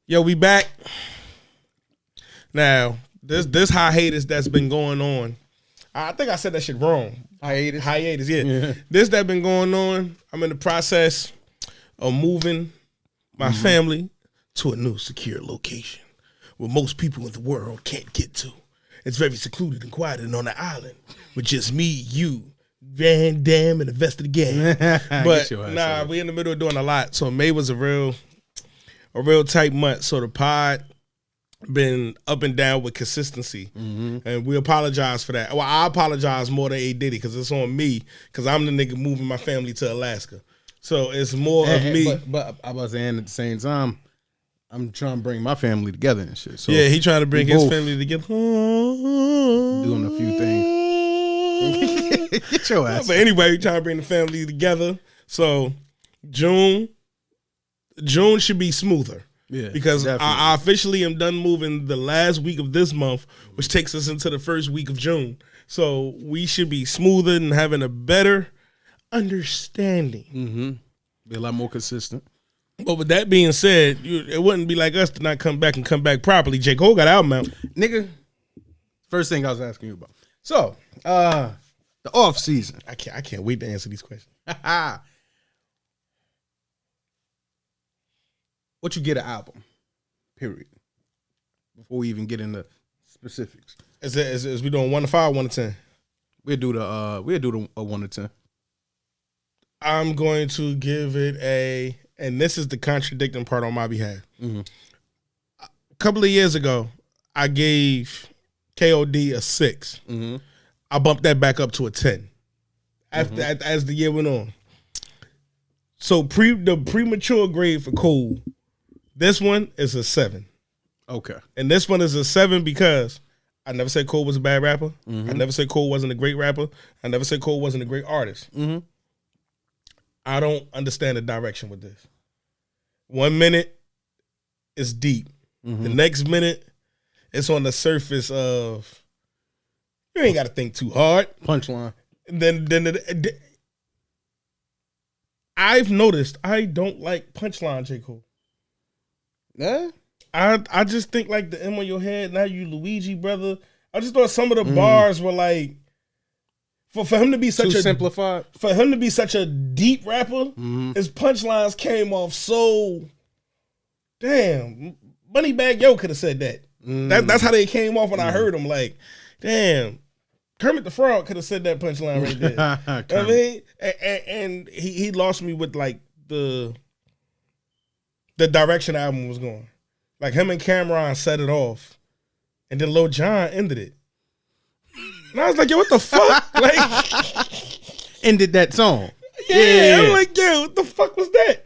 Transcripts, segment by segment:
Yo, we back. Now, this hiatus that's been going on. I think I said that shit wrong. Hiatus, yeah. This that been going on, I'm in the process of moving my family to a new secure location where most people in the world can't get to. It's very secluded and quiet and on an island with just me, you, Van Dam, and the rest of the gang. But nah, we in the middle of doing a lot. So May was a real tight month. So the pod been up and down with consistency, and we apologize for that. Well, I apologize more than A Diddy because it's on me because I'm the nigga moving my family to Alaska. So it's more of me. But I was saying at the same time, I'm trying to bring my family together and shit. So yeah, he trying to bring his family together, doing a few things. Get your ass. But anyway, we trying to bring the family together. So June should be smoother. Yeah, because I officially am done moving the last week of this month, which takes us into the first week of June. So we should be smoother and having a better understanding. Be a lot more consistent. But with that being said, it wouldn't be like us to not come back properly. Jcole got album out. Nigga, first thing I was asking you about. So, the off season. I can't wait to answer these questions. What you get an album, period. Before we even get into specifics. Is we doing 1 to 5, 1 to 10? We'll do the 1 to 10. I'm going to give it and this is the contradicting part on my behalf. A couple of years ago, I gave KOD a 6. I bumped that back up to a 10 as the year went on. So the premature grade for Cole, this one is a 7. Okay. And this one is a 7 because I never said Cole was a bad rapper. I never said Cole wasn't a great rapper. I never said Cole wasn't a great artist. I don't understand the direction with this. 1 minute is deep. The next minute, it's on the surface of, you ain't got to think too hard. Punchline. Then I've noticed I don't like punchline J. Cole. Yeah? I just think like the M on your head, now you Luigi, brother. I just thought some of the bars were like, for him to be such too simplified. For him to be such a deep rapper, his punchlines came off so damn. Moneybagg Yo could have said that. That's how they came off when I heard them. Like, damn, Kermit the Frog could have said that punchline right there. I mean, and he lost me with like the direction the album was going. Like him and Cameron set it off, and then Lil Jon ended it. And I was like, yo, what the fuck? Like, ended that song. Yeah, I'm like, yo, what the fuck was that?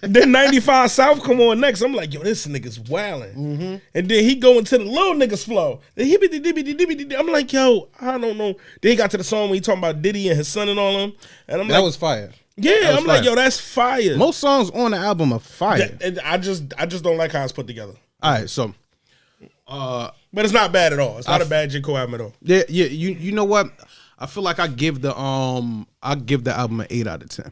And then 95 South come on next. I'm like, yo, this nigga's wilding. And then he go into the little nigga's flow. I'm like, yo, I don't know. Then he got to the song when he talking about Diddy and his son and all them. And I'm that was fire. Yeah, I'm like, yo, that's fire. Most songs on the album are fire. I just don't like how it's put together. All right, so but it's not bad at all. It's not a bad J. Cole album at all. Yeah, you know what? I feel like I give the album an 8 out of 10.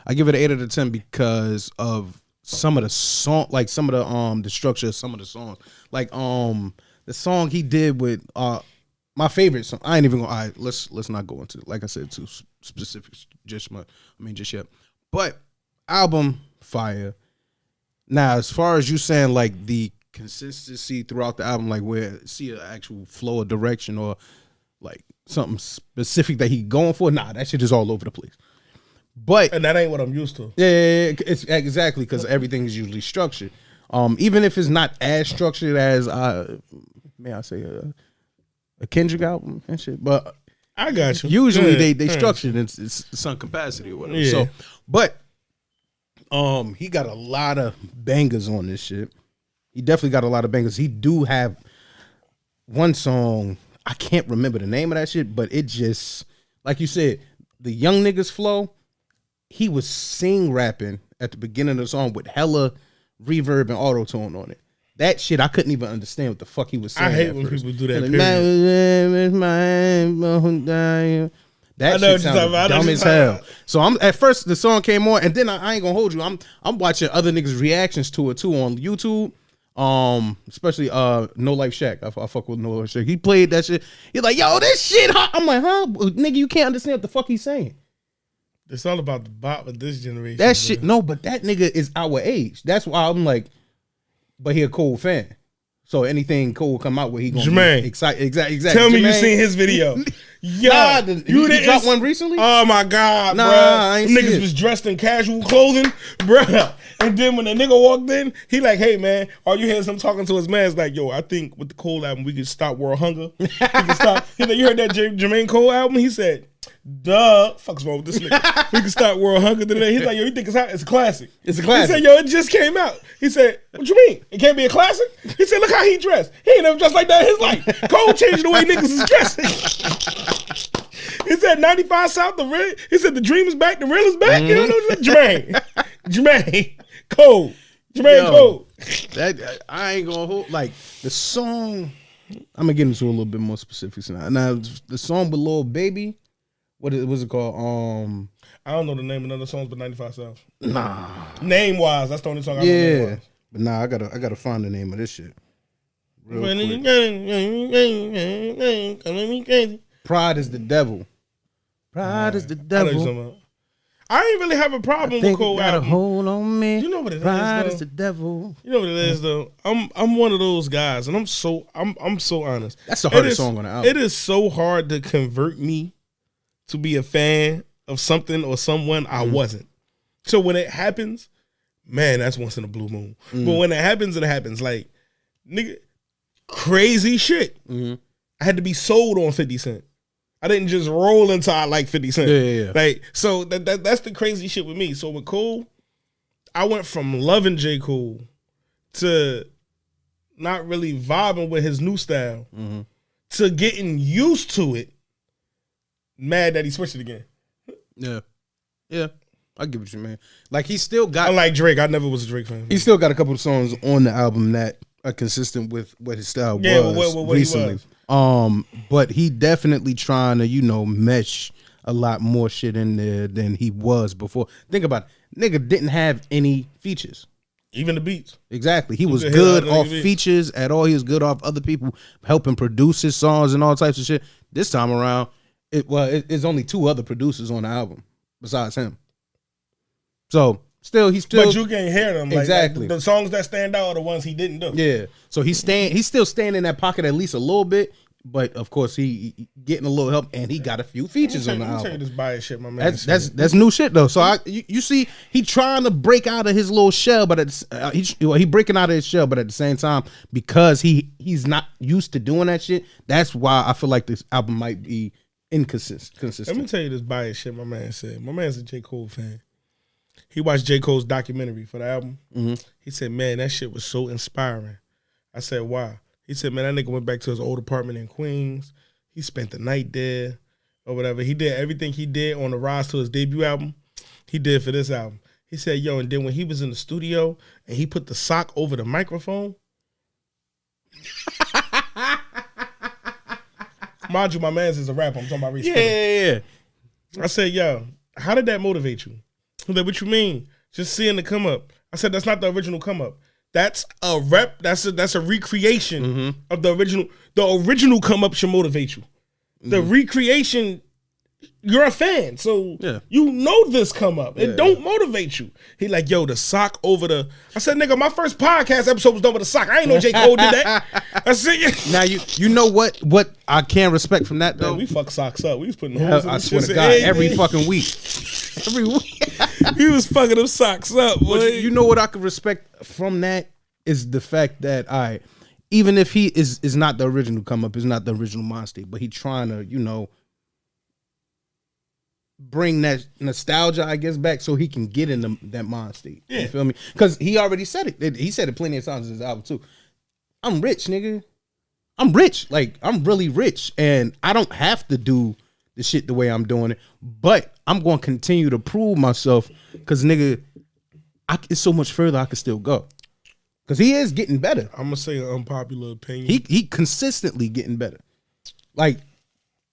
I give it an 8 out of 10 because of some of the song, like some of the structure of some of the songs. Like the song he did with my favorite song. I ain't even gonna. All right, let's not go into, like I said, too specifics just yet. But album fire. Now, as far as you saying like the consistency throughout the album, like where see an actual flow or direction or like something specific that he going for, nah, that shit is all over the place. And that ain't what I'm used to. Yeah, it's exactly because everything is usually structured. Even if it's not as structured as may I say a Kendrick album and shit, but I got you. Usually they structured it's some capacity or whatever. Yeah. So, but he got a lot of bangers on this shit. He definitely got a lot of bangers. He do have one song, I can't remember the name of that shit, but it just, like you said, the young niggas flow, he was rapping at the beginning of the song with hella reverb and auto-tune on it. That shit, I couldn't even understand what the fuck he was saying. I hate when people do that. That shit sounded dumb as hell. So at first the song came on, and then I ain't gonna hold you. I'm watching other niggas' reactions to it too on YouTube. Especially No Life Shack. I fuck with No Life Shack. He played that shit. He's like, yo, this shit hot. I'm like, huh? Nigga, you can't understand what the fuck he's saying. It's all about the bop with this generation. That shit, no, but that nigga is our age. That's why I'm like, but he a Cole fan. So anything Cole come out with, he gonna Jermaine. be excited. Exactly. Tell me you seen his video. Yo, you dropped one recently? Oh my God, nah, bro. I ain't Niggas was dressed in casual clothing, bro. And then when the nigga walked in, he like, hey man, all you hear is him talking to his man. It's like, yo, I think with the Cole album, we could stop world hunger. We can stop. He like, you heard that Jermaine Cole album? He said, duh, fuck's wrong with this nigga? We can stop world hunger today. He's like, yo, you think it's hot? It's a classic. It's a classic. He said, yo, it just came out. He said, what you mean? It can't be a classic? He said, look how he dressed. He ain't never dressed like that in his life. Cole changed the way niggas is dressing. He said 95 South, he said the dream is back, the real is back. You don't know Jermaine Cole. Jermaine Cole. That I ain't gonna hold like the song. I'm gonna get into a little bit more specifics now. Now the song with Lil Baby, what's it called? I don't know the name of none of the songs, but 95 South. Nah. Name wise, that's the only song I know. Yeah, but nah, I gotta find the name of this shit. Pride is the devil. Pride is the devil. I ain't really have a problem with Cole got album. A hold on me. You know what it Pride is, is the devil. You know what it is though. I'm one of those guys, and I'm so honest. That's the hardest song on the album. It is so hard to convert me to be a fan of something or someone I wasn't. So when it happens, man, that's once in a blue moon. But when it happens, it happens. Like, nigga, crazy shit. I had to be sold on 50 Cent. I didn't just roll into I like 50 Cent. Yeah. Like, so that's the crazy shit with me. So with Cole, I went from loving Jcole to not really vibing with his new style to getting used to it. Mad that he switched it again. Yeah. I give it you, man. Like he still got. Unlike Drake, I never was a Drake fan. He still got a couple of songs on the album that are consistent with what his style was what recently. He was. But he definitely trying to mesh a lot more shit in there than he was before. Think about it. Nigga didn't have any features. Even the beats. Exactly. He was good off features at all. He was good off other people helping produce his songs and all types of shit. This time around, it's only 2 other producers on the album besides him. So he's still. But you can't hear them. Exactly. Like, the songs that stand out are the ones he didn't do. Yeah. So he's still staying in that pocket at least a little bit. But of course he getting a little help, and he got a few features on the album. Let me tell you this bias shit, my man. That's new shit though. So you see, he trying to break out of his little shell, but he breaking out of his shell, but at the same time, because he's not used to doing that shit, that's why I feel like this album might be inconsistent. Let me tell you this bias shit my man said. My man's a J. Cole fan. He watched J. Cole's documentary for the album. He said, man, that shit was so inspiring. I said, why? He said, man, that nigga went back to his old apartment in Queens. He spent the night there or whatever. He did everything he did on the rise to his debut album, he did for this album. He said, yo, and then when he was in the studio and he put the sock over the microphone. Mind you, my man's is a rapper. I'm talking about respect. Yeah. I said, yo, how did that motivate you? He's like, what you mean? Just seeing the come up. I said, that's not the original come up. That's a rep. That's a recreation of the original. The original come up should motivate you. The recreation, you're a fan, so you know this come up. It don't motivate you. He like, yo, the sock over the. I said, nigga, my first podcast episode was done with a sock. I ain't know J. Cole did that. I said, now you know what I can respect from that though. Man, we fuck socks up. We was putting holes in I swear to God, every fucking week. Every week. He was fucking them socks up. Boy. You know what I can respect from that is the fact that even if he is not the original come up, is not the original mind state, but he trying to, bring that nostalgia, I guess, back so he can get in that mind state. You feel me? Because he already said it. He said it plenty of times in his album too. I'm rich, nigga. I'm rich. Like, I'm really rich. And I don't have to do the shit the way I'm doing it. But I'm going to continue to prove myself because, nigga, it's so much further I can still go. Because he is getting better. I'm going to say an unpopular opinion. He consistently getting better. Like,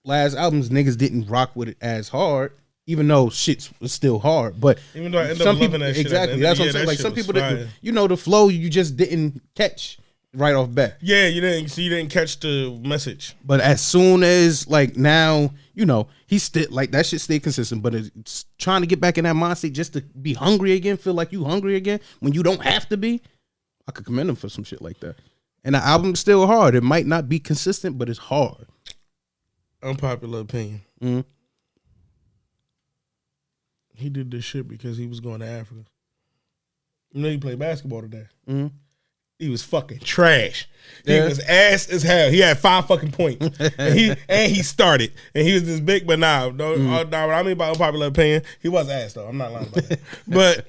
last albums, niggas didn't rock with it as hard, even though shit was still hard. But even though I ended some up people loving that shit. exactly. That's what I'm saying. Like some people that the flow you just didn't catch right off bat. Yeah, you didn't catch the message. But as soon as like now, he's still like that shit stay consistent. But it's trying to get back in that mindset just to be hungry again, feel like you hungry again when you don't have to be. I could commend him for some shit like that. And the album's still hard. It might not be consistent, but it's hard. Unpopular opinion. Mm-hmm. He did this shit because he was going to Africa. He played basketball today. Mm-hmm. He was fucking trash. He was ass as hell. He had 5 fucking points. and he started. And he was this big, but what I mean by unpopular opinion, he was ass though. I'm not lying about that. But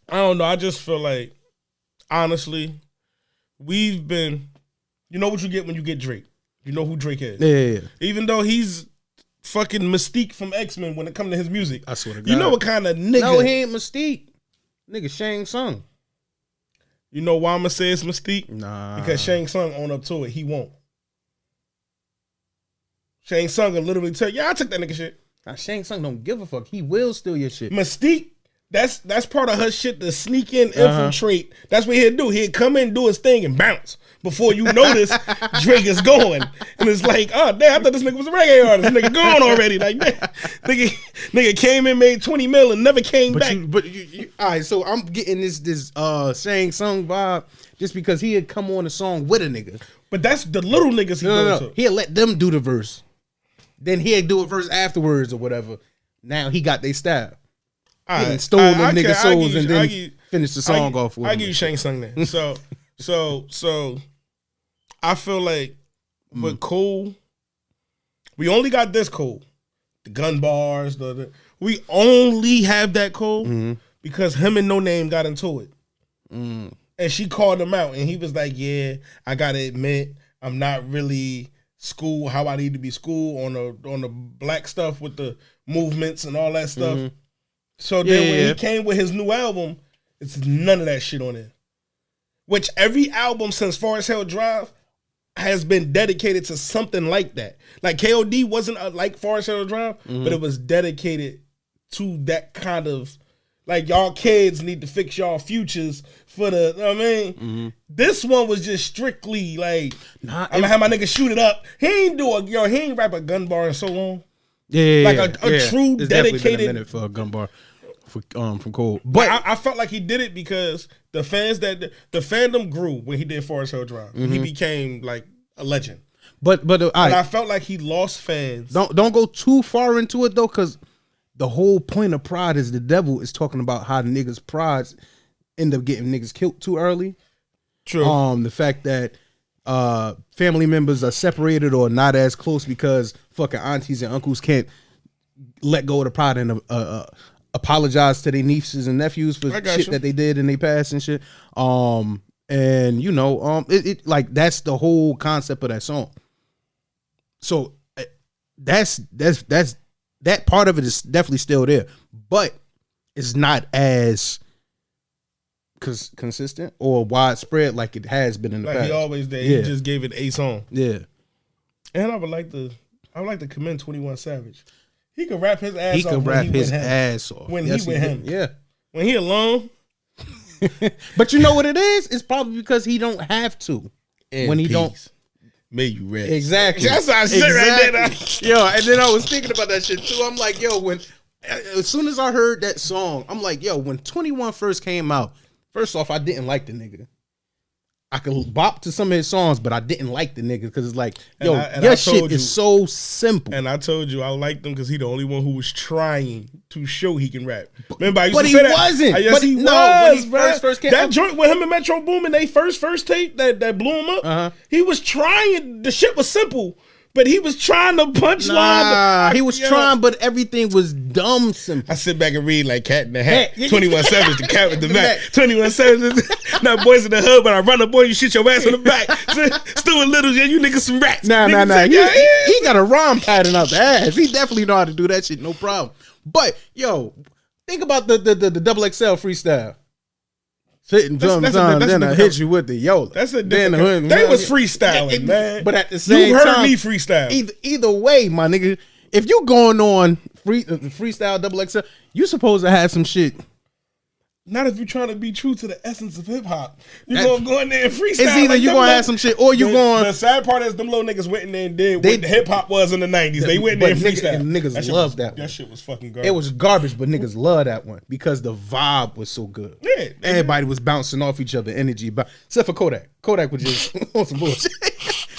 I don't know. I just feel like, honestly, we've been, you know what you get when you get Drake. You know who Drake is. Yeah. Even though he's fucking Mystique from X-Men when it comes to his music. I swear to God. You know what kind of nigga. No, he ain't Mystique. Nigga Shang Tsung. You know why I'm going to say it's Mystique? Nah. Because Shang Tsung own up to it. He won't. Shang Tsung will literally tell you, I took that nigga shit. Now, Shang Tsung don't give a fuck. He will steal your shit. Mystique, that's part of her shit to sneak in, infiltrate. That's what he'd do. He'd come in, do his thing, and bounce. Before you notice, Drake is going. And it's like, oh, damn, I thought this nigga was a reggae artist. Nigga gone already. Like, nigga came in, made 20 mil, and never came back. All right, so I'm getting this Shang Tsung vibe just because he had come on a song with a nigga. But that's the little niggas he goes to. He'd let them do the verse. Then he'd do a verse afterwards or whatever. Now he got their style. He stole them niggas' souls and then finished the song off with I give you Shang Tsung then. So I feel like with Cole, we only got this Cole. The gun bars, we only have that Cole because him and No Name got into it. And she called him out and he was like, yeah, I gotta admit, I'm not really school how I need to be school on the black stuff with the movements and all that stuff. So then when he came with his new album, it's none of that shit on it. Which every album since Forest Hill Drive has been dedicated to something like that. Like KOD wasn't like Forest Hill Drive, but it was dedicated to that kind of, like, y'all kids need to fix y'all futures for the, you know what I mean? This one was just strictly like, I'm gonna have my nigga shoot it up. He ain't rap a gun bar in so long. Like a true it's dedicated. Been a minute for a gun bar from Cole. But I felt like he did it because the fandom grew when he did Forest Hill Drive. He became like a legend. But I felt like he lost fans. Don't go too far into it though, because the whole point of Pride is the devil is talking about how niggas' prides end up getting niggas killed too early. True. The fact that family members are separated or not as close because fucking aunties and uncles can't let go of the pride and apologize to their nieces and nephews for shit that they did in their past and shit. And it like that's the whole concept of that song. So that's that part of it is definitely still there, but it's not as consistent or widespread like it has been in the past. He always did. He just gave it a song. Yeah. And I would like to commend 21 Savage. He could rap his ass off. He could rap his ass off when he with him. Yeah. When he alone. But you know what it is? It's probably because he don't have to. When he don't. May you rest. Exactly. That's how I shit right there. Yo, and then I was thinking about that shit too. I'm like, yo, as soon as I heard that song, I'm like, yo, when 21 first came out, first off, I didn't like the nigga. I could bop to some of his songs, but I didn't like the nigga because it's like, yo, your shit is so simple. And I told you I liked him because he the only one who was trying to show he can rap. Remember, I used but to he say that. wasn't. Yes, he was. When he first came that joint with him and Metro Boomin, they first tape that blew him up. He was trying. The shit was simple. But he was trying to punchline. He was trying, but everything was dumb simple. I sit back and read like Cat in the Hat. 21 Savage, the cat with the back. 21 Savage, not boys in the hood, but I run up boy, you shit your ass in the back. Stuart Little, yeah, you niggas some rats. Nah. He got a rhyme pattern out the ass. He definitely know how to do that shit, no problem. But, yo, think about the double XL freestyle. Sitting drums on, then I hit you with the Yola. That's a different. They was freestyling, man. But at the same time, you heard me freestyle. Either way, my nigga, if you going on freestyle double XL. You supposed to have some shit. Not if you're trying to be true to the essence of hip hop. You gonna go in there and freestyle. It's either like you gonna have some shit or you going. The sad part is them little niggas went in there and did what the hip hop was in the 90s. They went in there and freestyle. Niggas loved that. That shit was fucking garbage. It was garbage, but niggas loved that one because the vibe was so good. Yeah, everybody was bouncing off each other energy, except for Kodak. Kodak was just on some bullshit.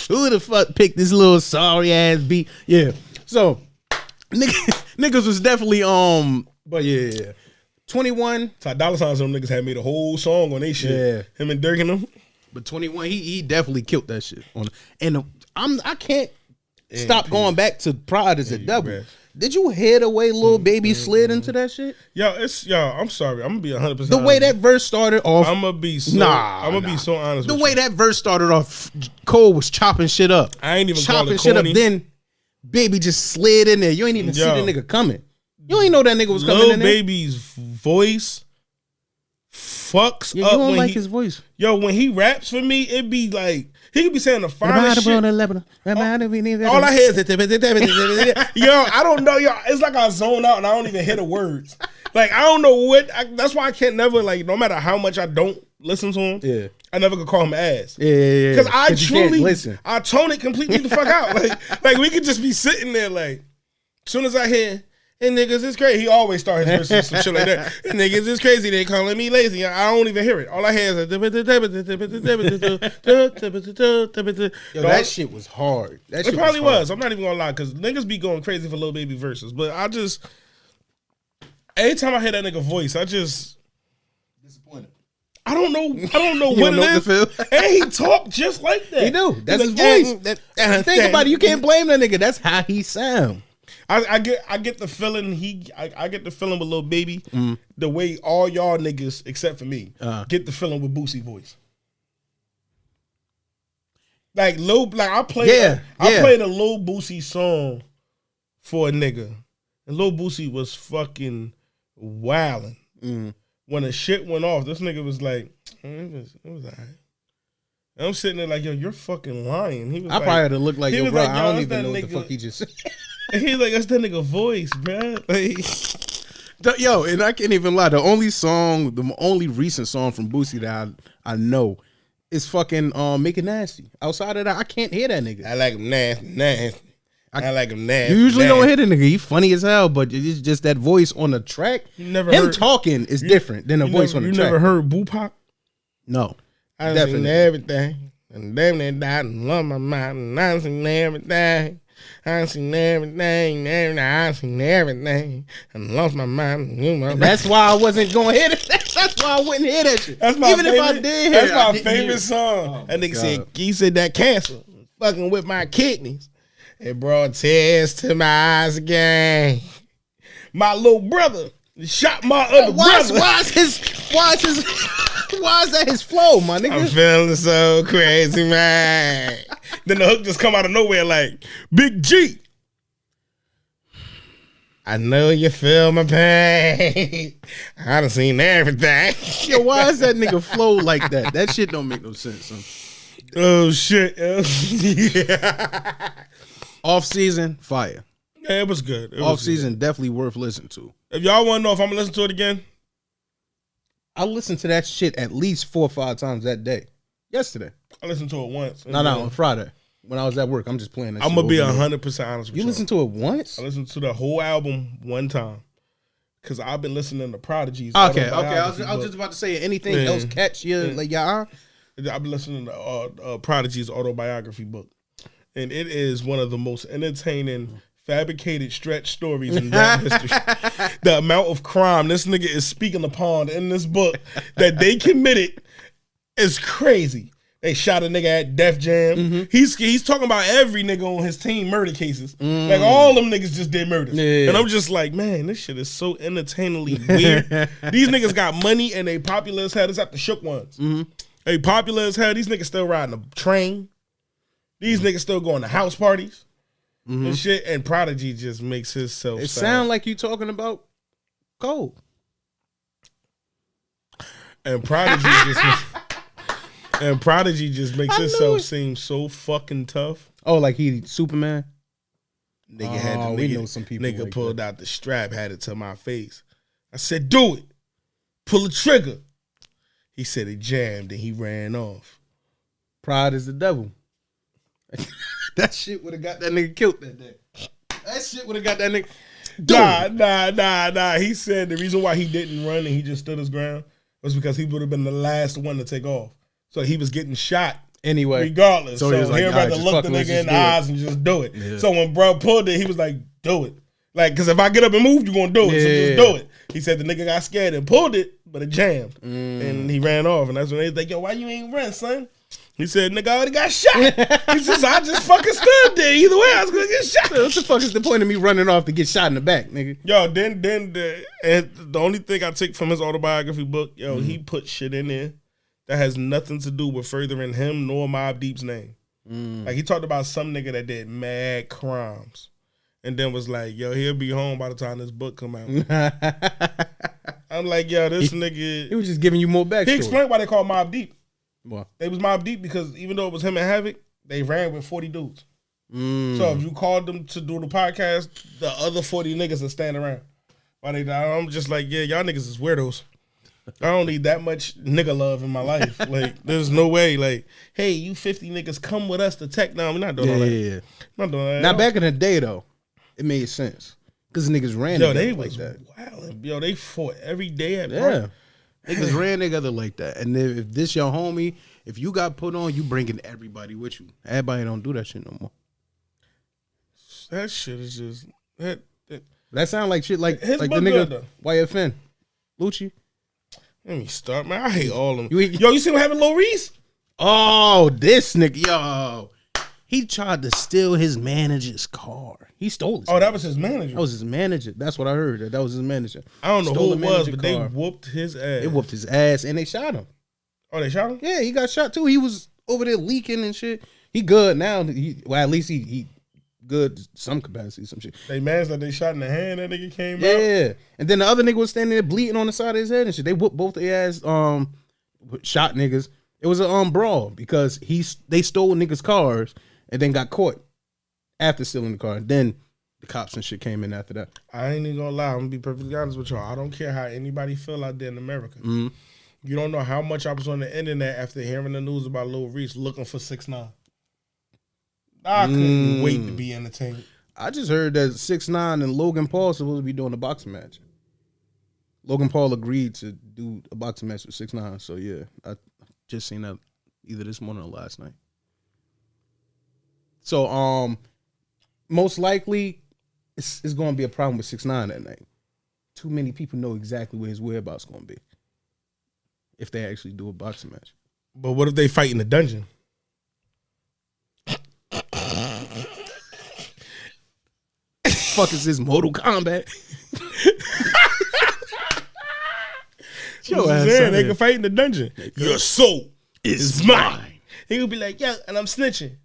Who the fuck picked this little sorry ass beat? Yeah. So niggas was definitely but yeah. 21. Ty Dolla $ign some niggas had made a whole song on they shit. Yeah. Him and Dirk and them. But 21, he definitely killed that shit. I can't stop going back to Pride as a Devil. Man. Did you hear the way Lil Baby slid into that shit? I'm sorry. I'm gonna be 100%. The way that verse started off, I'm gonna be so honest. The way that verse started off, Cole was chopping shit up. I ain't even chopping shit up. Then Baby just slid in there. You ain't even see the nigga coming. You ain't know that nigga was coming in there. Lil Baby's voice fucks up. You don't like his voice. Yo, when he raps for me, it be like he could be saying the finest shit. All I hear is yo, I don't know, yo. It's like I zone out and I don't even hear the words. Like I don't know what. That's why I can't never like. No matter how much I don't listen to him, I never could call him ass. Yeah. Because I truly, I tone it completely the fuck out. Like we could just be sitting there like, as soon as I hear. And niggas is crazy. He always start his verses with some shit like that. And niggas is crazy. They calling me lazy. I don't even hear it. All I hear is that shit was hard. It probably was. I'm not even gonna lie, because niggas be going crazy for Lil Baby verses. But I just, every time I hear that nigga voice, I just disappointed. I don't know what it is. And he talk just like that. He do. That's his voice. Think about it. You can't blame that nigga. That's how he sound. I get the feeling I get the feeling with Lil Baby the way all y'all niggas except for me get the feeling with Boosie voice. Like I played a Lil Boosie song for a nigga, and Lil Boosie was fucking wilding. When the shit went off, this nigga was like, it was alright. And I'm sitting there like, yo, you're fucking lying. He was I probably had to look like, yo, bro, I don't even know what the fuck he just said. And he's like, that's that nigga voice, bro. Yo, and I can't even lie. The only recent song from Boosie that I know is fucking Make It Nasty. Outside of that, I can't hear that nigga. I like him nasty. I like him nasty. You usually don't hear the nigga. He funny as hell, but it's just that voice on the track. Talking is different than a voice on the track. You never heard Bupac? No. I done seen everything. And damn that died and love my mind. And I done seen everything. I seen everything, I seen everything, and lost my mind. That's why I wasn't going to hear it. That's why I wouldn't hear that shit. That's my Even favorite, if I did hear That's my favorite song. That nigga said that cancer fucking with my kidneys. It brought tears to my eyes again. My little brother shot my other brother. Why is that his flow, my nigga? I'm feeling so crazy, man. Then the hook just come out of nowhere like, Big G. I know you feel my pain. I done seen everything. Yo, why is that nigga flow like that? That shit don't make no sense, son. Oh, shit. Yeah. Off season, fire. Yeah, it was good. Off season, definitely worth listening to. If y'all want to know if I'm going to listen to it again, I listened to that shit at least 4 or 5 times that day. Yesterday. I listened to it once. No, on Friday. When I was at work, I'm just playing that I'm shit. going to be 100% honest with you. You listened to it once? I listened to the whole album one time. Because I've been listening to Prodigy's. Okay. I was just about to say anything else catch you. Like, I've been listening to Prodigy's autobiography book. And it is one of the most entertaining fabricated stretch stories in rap history. The amount of crime this nigga is speaking upon in this book that they committed is crazy. They shot a nigga at Def Jam. Mm-hmm. He's talking about every nigga on his team murder cases. Like all them niggas just did murders. Yeah. And I'm just like, man, this shit is so entertainingly weird. These niggas got money and they popular as hell. It's at the shook ones. Mm-hmm. They popular as hell. These niggas still riding a train. These niggas still going to house parties. And shit, and Prodigy just makes himself sound like you talking about Cole. And Prodigy just makes himself seem so fucking tough. Oh, like he Superman? Nigga had the nigga, we know some people nigga like pulled out the strap, had it to my face. I said, do it. Pull the trigger. He said it jammed and he ran off. Pride is the devil. That shit would have got that nigga killed that day. That shit would have got that nigga. Nah. He said the reason why he didn't run and he just stood his ground was because he would have been the last one to take off. So he was getting shot anyway, regardless. So he was like, he'd rather look the nigga in the eyes and just do it. Yeah. So when bro pulled it, he was like, do it. Like, because if I get up and move, you going to do it. So just do it. He said the nigga got scared and pulled it, but it jammed. And he ran off. And that's when they was like, yo, why you ain't run, son? He said, nigga, I already got shot. He says, I just fucking stood there. Either way, I was going to get shot. What the fuck is the point of me running off to get shot in the back, nigga? Yo, then the only thing I take from his autobiography book, he put shit in there that has nothing to do with furthering him nor Mobb Deep's name. Like, he talked about some nigga that did mad crimes. And then was like, yo, he'll be home by the time this book come out. I'm like, yo, this nigga. He was just giving you more backstory. He explained why they called Mobb Deep. What? They was Mobb Deep because even though it was him and Havoc, they ran with 40 dudes. So if you called them to do the podcast, the other 40 niggas are standing around. I'm just like, yeah, y'all niggas is weirdos. I don't need that much nigga love in my life. Like, there's no way. Like, hey, you 50 niggas come with us to tech. No, we're not doing all that. Yeah. Not doing that. Now, back in the day, though, it made sense. Because niggas ran together like that. Wow. Yo, they fought every day at park. Niggas ran together like that. And if this your homie, if you got put on, you bringing everybody with you. Everybody don't do that shit no more. That shit is just... That sound like shit like the nigga YFN. Lucci. Let me start, man. I hate all of them. You see what happened to Lil Reese? Oh, this nigga. Yo. He tried to steal his manager's car. He stole his that was his manager? That was his manager. That's what I heard. That was his manager. I don't know who it was, but they whooped his ass. They whooped his ass, and they shot him. Oh, they shot him? Yeah, he got shot, too. He was over there leaking and shit. He good now. At least he good some capacity, some shit. They managed that they shot in the hand, that nigga came out. Yeah. And then the other nigga was standing there bleeding on the side of his head and shit. They whooped both their ass, shot niggas. It was a brawl because they stole niggas' cars and then got caught after stealing the car. Then the cops and shit came in after that. I ain't even gonna lie. I'm gonna be perfectly honest with y'all. I don't care how anybody feel out there in America. You don't know how much I was on the internet after hearing the news about Lil Reese looking for 6ix9ine. I couldn't wait to be entertained. I just heard that 6ix9ine and Logan Paul supposed to be doing a boxing match. Logan Paul agreed to do a boxing match with 6ix9ine. So yeah, I just seen that either this morning or last night. So most likely it's going to be a problem with 6ix9ine that night. Too many people know exactly where his whereabouts going to be if they actually do a boxing match. But what if they fight in the dungeon? Fuck is this, Mortal Kombat? They can fight in the dungeon. Your soul is mine. He would be like, yo, and I'm snitching.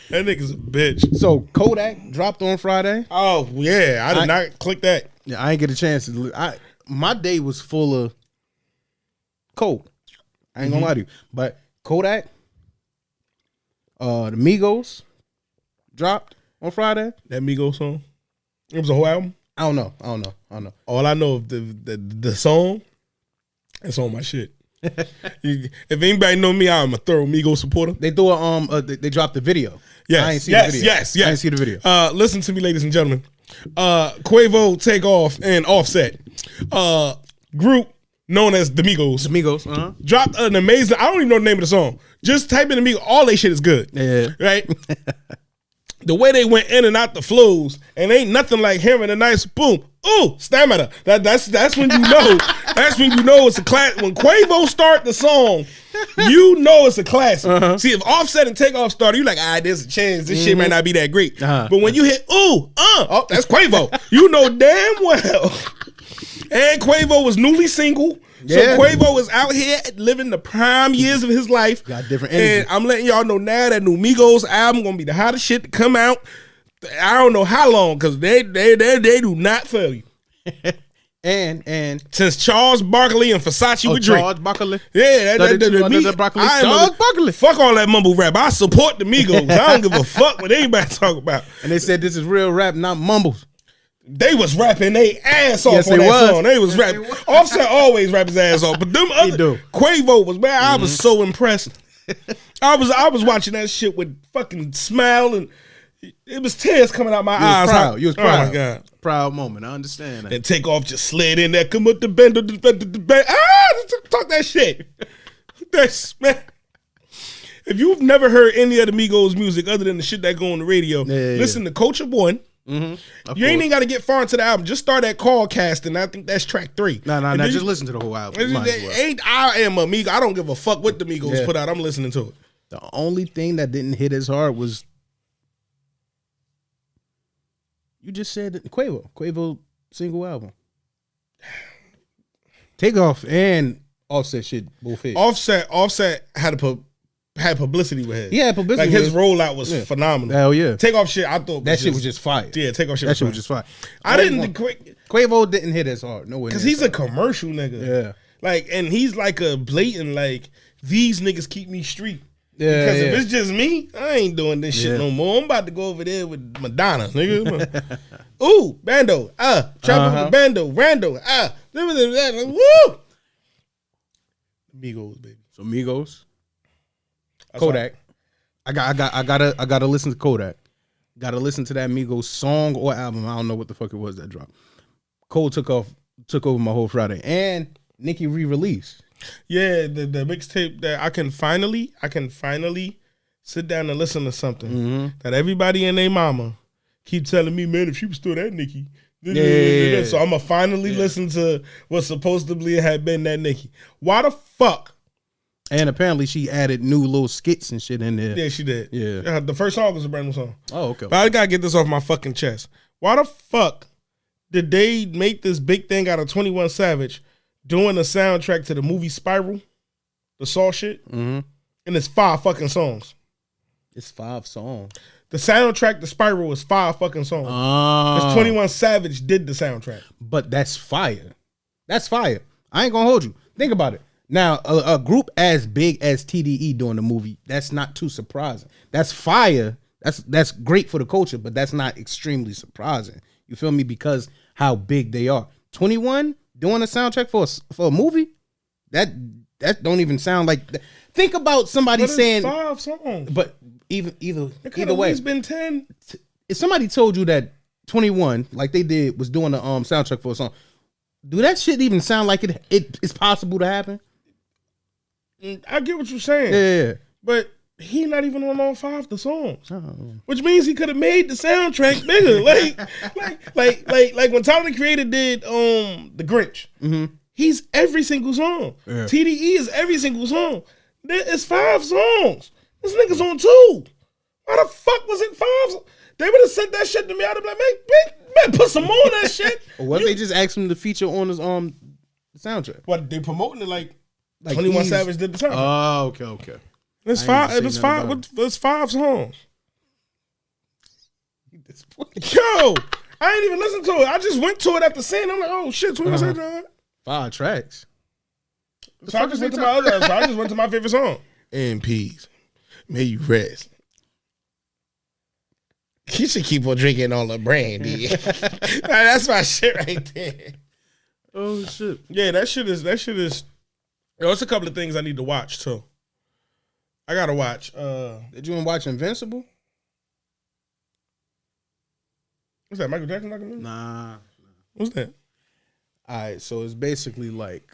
That nigga's a bitch. So Kodak dropped on Friday. Oh yeah, I did not click that. Yeah, I ain't get a chance to. My day was full of cold. I ain't gonna lie to you, but Kodak, the Migos dropped on Friday. That Migos song. It was a whole album. I don't know. All I know of the song, it's on my shit. If anybody know me, I'm a thorough Migos supporter. They threw they dropped the video. Yes, I ain't seen the video. Yes. I didn't see the video. Listen to me, ladies and gentlemen. Quavo, Takeoff, and Offset, group known as the Migos. The Migos, dropped an amazing. I don't even know the name of the song. Just type in the Migos. All they shit is good. Yeah, right. The way they went in and out the flows, and ain't nothing like hearing a nice boom. Ooh, stamina. That's when you know. That's when you know it's a class. When Quavo start the song, you know it's a classic. See, if Offset and Takeoff start, you like, there's a chance this shit might not be that great. But when you hit that's Quavo. You know damn well. And Quavo was newly single. So Quavo was out here living the prime years of his life. Got different energy. And I'm letting y'all know now that new Migos album gonna be the hottest shit to come out. I don't know how long, because they do not fail you. And since Charles Barkley and Versace with Drake. Charles Barkley. Yeah, Charles Barkley. Fuck all that mumble rap. I support the Migos. I don't give a fuck what anybody talk about. And they said this is real rap, not mumbles. They was rapping they ass off on that song. They was rapping. Offset always rap his ass off, but them other Quavo was, man, I was so impressed. I was watching that shit with fucking smile, and it was tears coming out my eyes. Proud. You was proud. Oh my God. Proud moment. I understand that. And Takeoff just slid in there. Come up the bend. Talk that shit. That's, man. If you've never heard any of the Migos music other than the shit that go on the radio, listen to Culture One. Mm-hmm. You ain't even got to get far into the album. Just start at Call Casting. I think that's track 3. No. Just listen to the whole album. I am a Migo. I don't give a fuck what the Migos put out. I'm listening to it. The only thing that didn't hit as hard was you just said that Quavo single album. Takeoff and Offset shit both hit. Offset had publicity with him. Yeah, publicity. Like his rollout was phenomenal. Hell yeah. Takeoff shit, I thought that shit was just fire. Yeah, Takeoff shit. That shit was just fire. Quavo didn't hit as hard. No way. Because he's a commercial nigga. Yeah. Like, and he's like a blatant like these niggas keep me street. Yeah. Because if it's just me, I ain't doing this shit no more. I'm about to go over there with Madonna, nigga. Ooh, Bando, trapping with Bando, Rando, woo. Migos, baby. So Migos. Kodak. I gotta listen to Kodak. Gotta listen to that Migos song or album. I don't know what the fuck it was that dropped. Cole took over my whole Friday. And Nicki re-released. Yeah, the mixtape that I can finally sit down and listen to something that everybody and their mama keep telling me, man, if she was still that Nicki. Yeah. So I'm gonna finally listen to what supposedly had been that Nicki. Why the fuck? And apparently she added new little skits and shit in there. Yeah, she did. Yeah. The first song was a brand new song. Oh, okay. But I gotta get this off my fucking chest. Why the fuck did they make this big thing out of 21 Savage doing the soundtrack to the movie Spiral? The Saw shit? Mm-hmm. And it's 5 fucking songs. It's 5 songs. The soundtrack to Spiral is 5 fucking songs. Because 21 Savage did the soundtrack. But that's fire. That's fire. I ain't gonna hold you. Think about it. Now, a group as big as TDE doing the movie, that's not too surprising. That's fire. That's great for the culture, but that's not extremely surprising. You feel me? Because how big they are. 21 doing a soundtrack for a movie? That don't even sound like that. Think about somebody saying 5 songs. But either way, it's been 10. If somebody told you that 21, like they did, was doing a soundtrack for a song, do that shit even sound like it's possible to happen? I get what you're saying. Yeah. But he not even on all 5 the songs. Which means he could have made the soundtrack bigger. like when Tyler the Creator did The Grinch. Mm-hmm. He's every single song. Yeah. TDE is every single song. It's 5 songs. This nigga's on 2. Why the fuck was it 5? They would have sent that shit to me. I'd have been like, man, put some more on that shit. Or what they just asked him to feature on his soundtrack? What, they promoting it like 21 Savage did the soundtrack. Oh, okay. It's 5. It's 5. It's 5 songs. Yo, I ain't even listened to it. I just went to it after seeing it. I'm like, oh shit, 21 Savage. 5 tracks. So I just went to my favorite song. In peace. May you rest. You should keep on drinking all the brandy. That's my shit right there. Oh shit. Yeah, that shit is. Yo, it's a couple of things I need to watch too. I gotta watch. Did you even watch Invincible? What's that? Michael Jackson documentary? Nah. What's that? All right, so it's basically like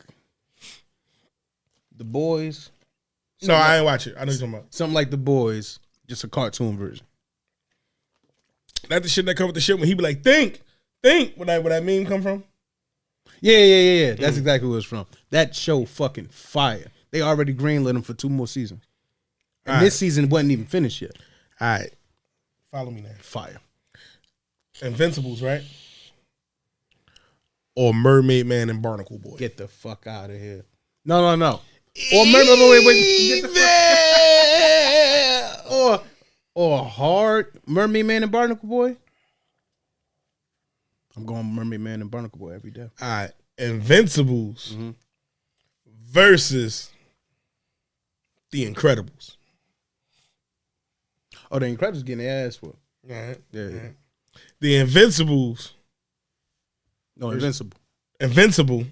The Boys. No, I ain't watch it. I know what you're talking about. Something like The Boys, just a cartoon version. That's the shit that come with the shit when he be like, think. Where that meme come from? Yeah. That's exactly where it's from. That show fucking fire. They already greenlit him for 2 more seasons. And this season wasn't even finished yet. All right. Follow me now. Fire. Invincibles, right? Or Mermaid Man and Barnacle Boy. Get the fuck out of here. No. Or Mermaid Boy, wait. Get the fuck. Or Hard Mermaid Man and Barnacle Boy. I'm going Mermaid Man and Barnacle Boy every day. All right. Invincibles versus The Incredibles. Oh, The Incredibles getting their ass whooped. Right. Yeah. The Invincibles. No, Invincible. Invincible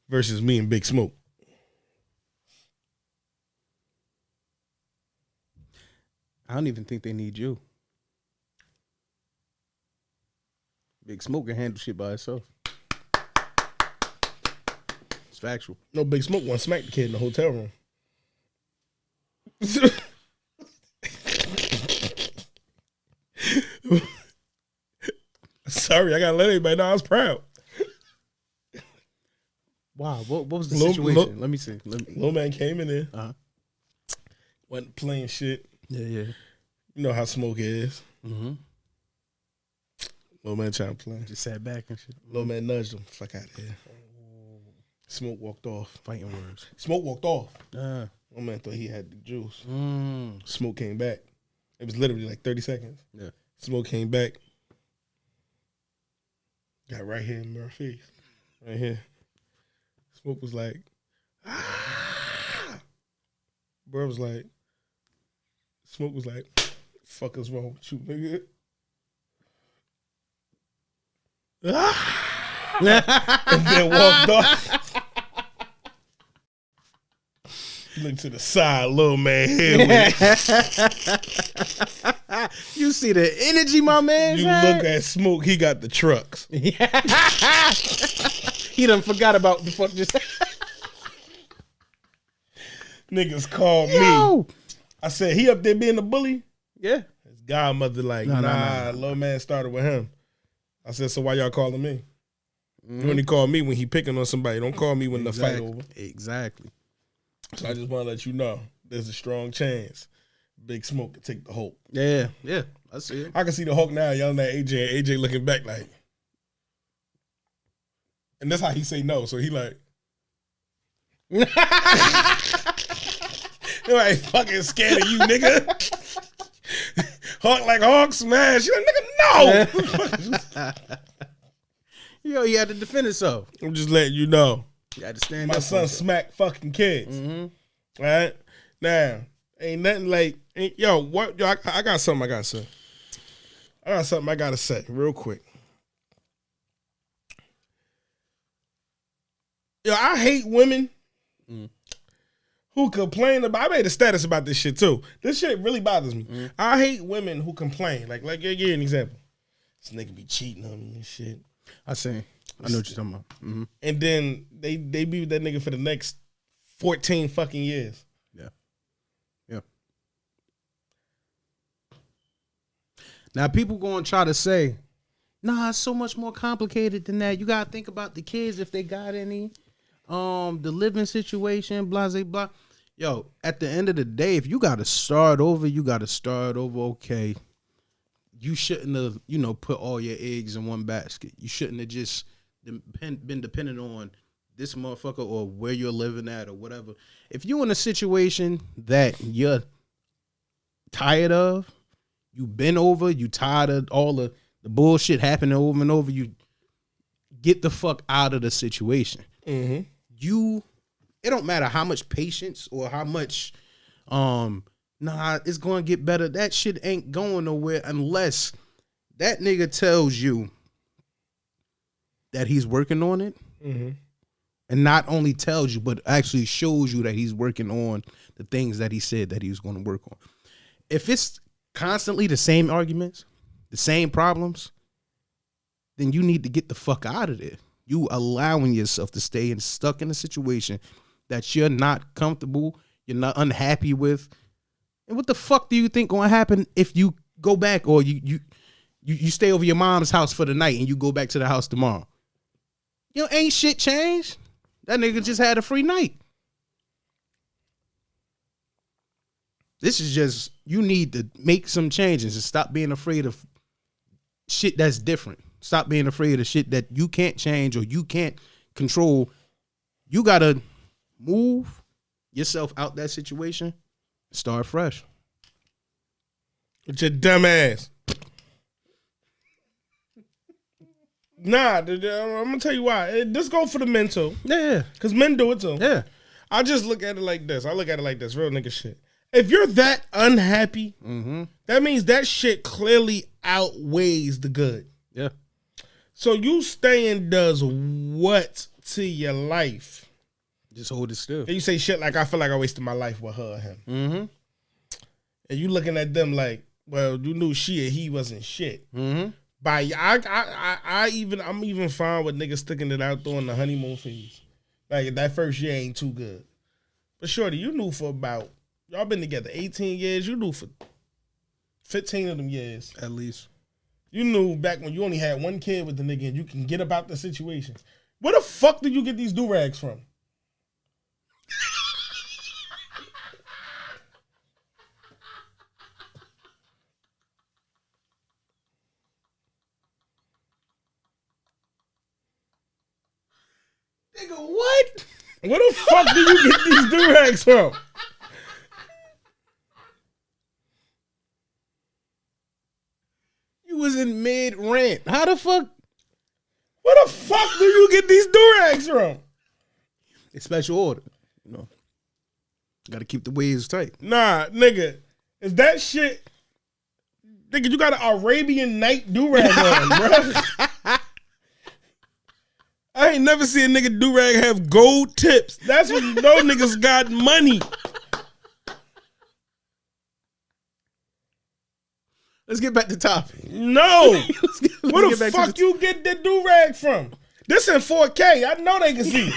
versus me and Big Smoke. I don't even think they need you. Big Smoke can handle shit by itself. It's factual. No, Big Smoke want to smack the kid in the hotel room. Sorry, I gotta let everybody know I was proud. Wow, what was the situation? Let me see. Little man came in there. Wasn't playing shit. Yeah. You know how Smoke is. Little man trying to play. Just sat back and shit. Little man nudged him. Fuck out of here. Smoke walked off. Fighting words. Smoke walked off. Little man thought he had the juice. Smoke came back. It was literally like 30 seconds. Yeah. Smoke came back. Got right here in my face. Right here. Smoke was like, Bro was like, Smoke was like, fuck is wrong with you, nigga? And then walked off. Look to the side, little man here with it. You see the energy my man You had? look at Smoke, he got the trucks. He done forgot about the fuck just. Niggas called me. I said, he up there being a bully? Yeah. His godmother like, nah, little man started with him. I said, so why y'all calling me? You only call me when he picking on somebody. Don't call me when the fight over. Exactly. So I just want to let you know, there's a strong chance Big Smoke can take the Hulk. Yeah. I see it. I can see the Hulk now yelling at AJ, and AJ looking back like, and that's how he say no. So he like, he like fucking scared of you, nigga. Hulk like Hulk smash. You like, nigga, no. Yo, he had to defend himself. I'm just letting you know. You had to stand My up. son smack fucking kids. All right? Now, ain't nothing like, what? Yo, I got something I got to say. I got to say real quick. Yo, I hate women who complain about, I made a status about this shit too. This shit really bothers me. I hate women who complain. Like give you an example. This nigga be cheating on me and shit. I know what you're talking about. And then they be with that nigga for the next 14 fucking years. Yeah. Now people gonna try to say, nah, it's so much more complicated than that. You gotta think about the kids if they got any, the living situation, blah blah blah. Yo, at the end of the day, if you gotta start over, okay. You shouldn't have, put all your eggs in one basket. You shouldn't have just been dependent on this motherfucker or where you're living at or whatever. If you're in a situation that you're tired of, you've been over, you tired of all the bullshit happening over and over, you get the fuck out of the situation. It don't matter how much patience or how much it's going to get better. That shit ain't going nowhere unless that nigga tells you that he's working on it. And not only tells you, but actually shows you that he's working on the things that he said that he was going to work on. If it's constantly the same arguments, the same problems, then you need to get the fuck out of there. You allowing yourself to stay stuck in a situation that you're not comfortable, you're not unhappy with. And what the fuck do you think gonna happen if you go back or you stay over your mom's house for the night and you go back to the house tomorrow? Ain't shit changed. That nigga just had a free night. This is just, you need to make some changes and stop being afraid of shit that's different. Stop being afraid of shit that you can't change or you can't control. You gotta move yourself out that situation. Start fresh. With your dumb ass. Nah, I'm gonna tell you why. This go for the men too. Yeah. Because men do it too. Yeah. I just look at it like this. Real nigga shit. If you're that unhappy, that means that shit clearly outweighs the good. Yeah. So you staying does what to your life? Just hold it still. And you say shit like, I feel like I wasted my life with her or him. Mm-hmm. And you looking at them like, well, you knew she or he wasn't shit. Mm-hmm. I'm even fine with niggas sticking it out during the honeymoon phase. Like, that first year ain't too good. But shorty, you knew for about, y'all been together 18 years, you knew for 15 of them years. At least. You knew back when you only had one kid with the nigga and you can get about the situation. Where the fuck did you get these do-rags from? Nigga, what? Where the fuck do you get these do-rags from? You was in mid-rant. How the fuck? Where the fuck do you get these do-rags from? It's special order. You know. Gotta keep the waves tight. Nah, nigga. Is that shit? Nigga, you got an Arabian Night do-rag on, bro. I ain't never seen a nigga do-rag have gold tips. That's when you know niggas got money. Let's get back to topic. No. Where the fuck you get the do-rag from? This in 4K. I know they can see.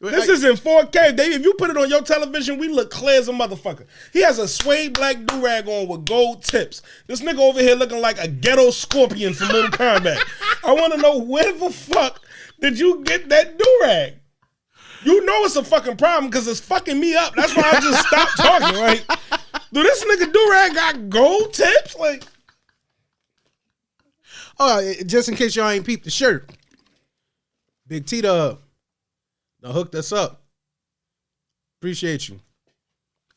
This is in 4K. If you put it on your television, we look clear as a motherfucker. He has a suede black do-rag on with gold tips. This nigga over here looking like a ghetto scorpion from Mortal Kombat. I want to know where the fuck did you get that do-rag? You know it's a fucking problem because it's fucking me up. That's why I just stopped talking. Like, do this nigga do-rag got gold tips? Like, just in case y'all ain't peeped the shirt, Big T-Dub hooked us up. Appreciate you.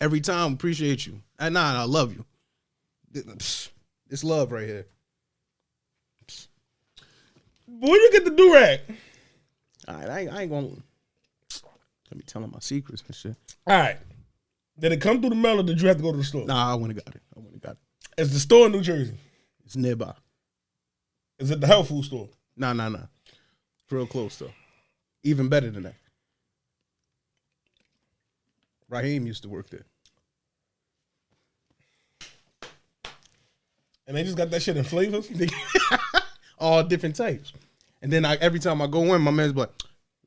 Every time, appreciate you. And I love you. It's love right here. Where you get the do-rag? All right, I ain't gonna let me telling my secrets and shit. All right. Did it come through the mail or did you have to go to the store? Nah, I went and got it. Is the store in New Jersey? It's nearby. Is it the health food store? Nah. Real close though. Even better than that. Raheem used to work there. And they just got that shit in flavors? All different types. And then every time I go in, my man's like,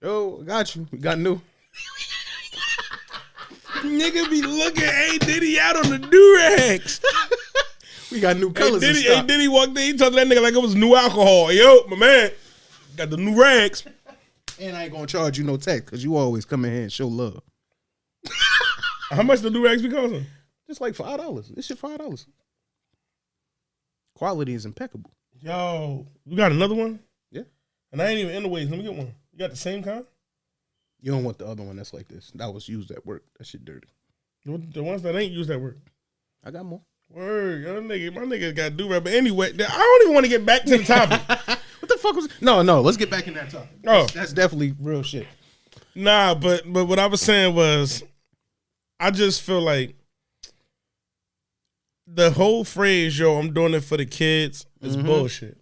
yo, I got you. We got new. Nigga be looking, hey, Diddy out on the do-rags. We got new colors. Hey, Diddy walked in, he talked to that nigga like it was new alcohol. Yo, my man, got the new rags. And I ain't gonna charge you no tax because you always come in here and show love. How much the do-rags be costing? Just like $5. This shit $5. Quality is impeccable. Yo, you got another one? Yeah. And I ain't even in the ways. Let me get one. You got the same kind? You don't want the other one that's like this. That was used at work. That shit dirty. The ones that ain't used at work. I got more. Word, my nigga got do-rag. But anyway, I don't even want to get back to the topic. What the fuck was? No. Let's get back in that topic. Oh, that's definitely real shit. Nah, but what I was saying was, I just feel like the whole phrase, yo, I'm doing it for the kids, is bullshit.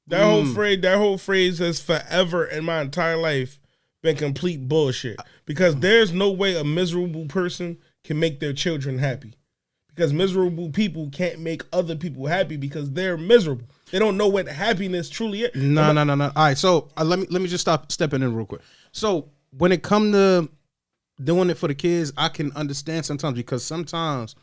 That whole phrase has forever in my entire life been complete bullshit. Because there's no way a miserable person can make their children happy. Because miserable people can't make other people happy because they're miserable. They don't know what happiness truly is. No. All right, so let me just stop stepping in real quick. So when it come to doing it for the kids, I can understand sometimes because sometimes,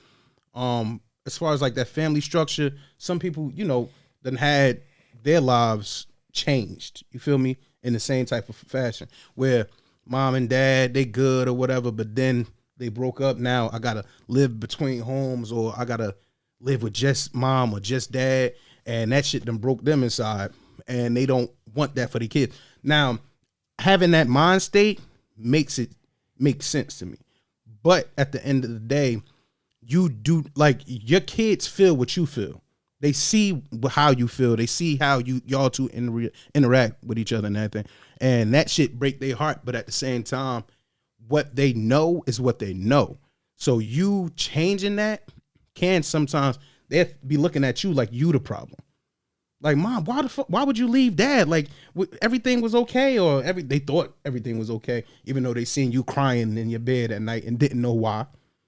as far as like that family structure, some people, done had their lives changed. You feel me? In the same type of fashion where mom and dad, they good or whatever, but then they broke up. Now I gotta live between homes or I gotta live with just mom or just dad. And that shit done broke them inside and they don't want that for the kids. Now, having that mind state makes sense to me. But at the end of the day, you do, like, your kids feel what you feel. They see how you feel. They see how y'all two interact with each other and everything. And that shit break their heart. But at the same time, what they know is what they know. So you changing that can sometimes they'll be looking at you like you the problem. Like, Mom, why would you leave Dad? Like, everything was okay, or they thought everything was okay, even though they seen you crying in your bed at night and didn't know why.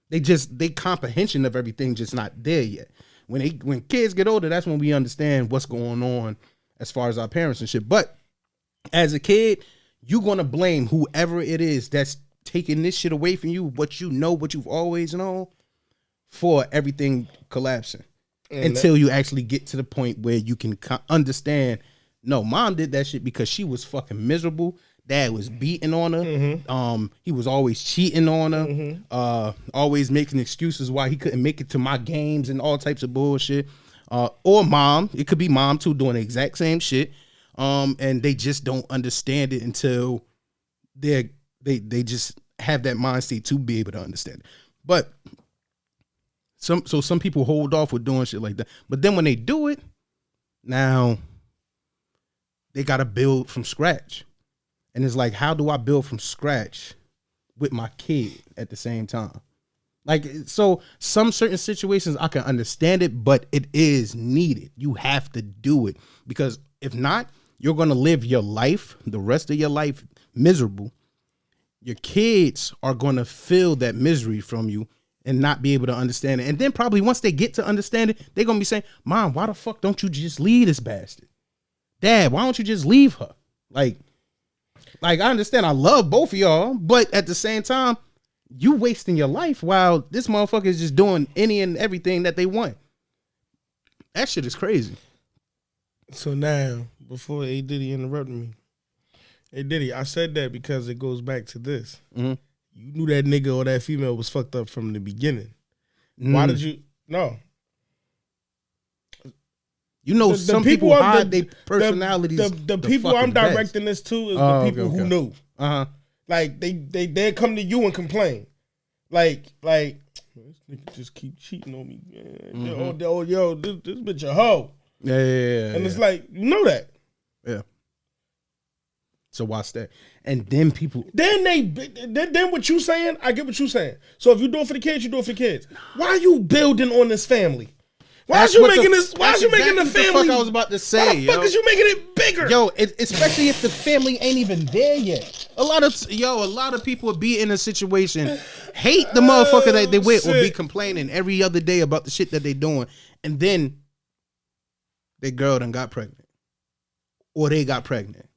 They comprehension of everything just not there yet. When kids get older, that's when we understand what's going on as far as our parents and shit. But as a kid, you're gonna blame whoever it is that's taking this shit away from you, what you know, what you've always known, for everything collapsing. Until you actually get to the point where you can understand, no, Mom did that shit because she was fucking miserable. Dad was beating on her. Mm-hmm. He was always cheating on her. Mm-hmm. Always making excuses why he couldn't make it to my games and all types of bullshit. Or Mom, it could be Mom too, doing the exact same shit. And they just don't understand it until they just have that mind state to be able to understand it. But some people hold off with doing shit like that. But then when they do it, now they gotta build from scratch. And it's like, how do I build from scratch with my kid at the same time? Like, so some certain situations I can understand it, but it is needed. You have to do it, because if not, you're gonna live your life, the rest of your life, miserable. Your kids are gonna feel that misery from you and not be able to understand it. And then probably once they get to understand it, they're going to be saying, Mom, why the fuck don't you just leave this bastard? Dad, why don't you just leave her? Like I understand I love both of y'all, but at the same time, you wasting your life while this motherfucker is just doing any and everything that they want. That shit is crazy. So now, before A. Diddy interrupted me, A. Diddy, I said that because it goes back to this. Mm-hmm. You knew that nigga or that female was fucked up from the beginning. Why did you? No. You know, some people hide their personalities. The people I'm directing this to is the people who knew. Like they come to you and complain. Like this nigga just keep cheating on me. Mm-hmm. Yo, this bitch a hoe. Yeah. And it's like, you know that. Yeah. So watch that. And then people. Then what you saying, I get what you saying. So if you do it for the kids, you do it for the kids. Why are you building on this family? Why are you making this? Why are you making the family? What the fuck I was about to say. Why the fuck is you making it bigger? Yo, especially if the family ain't even there yet. A lot of people would be in a situation, hate the motherfucker that they with, or be complaining every other day about the shit that they doing, and then their girl done got pregnant, or they got pregnant.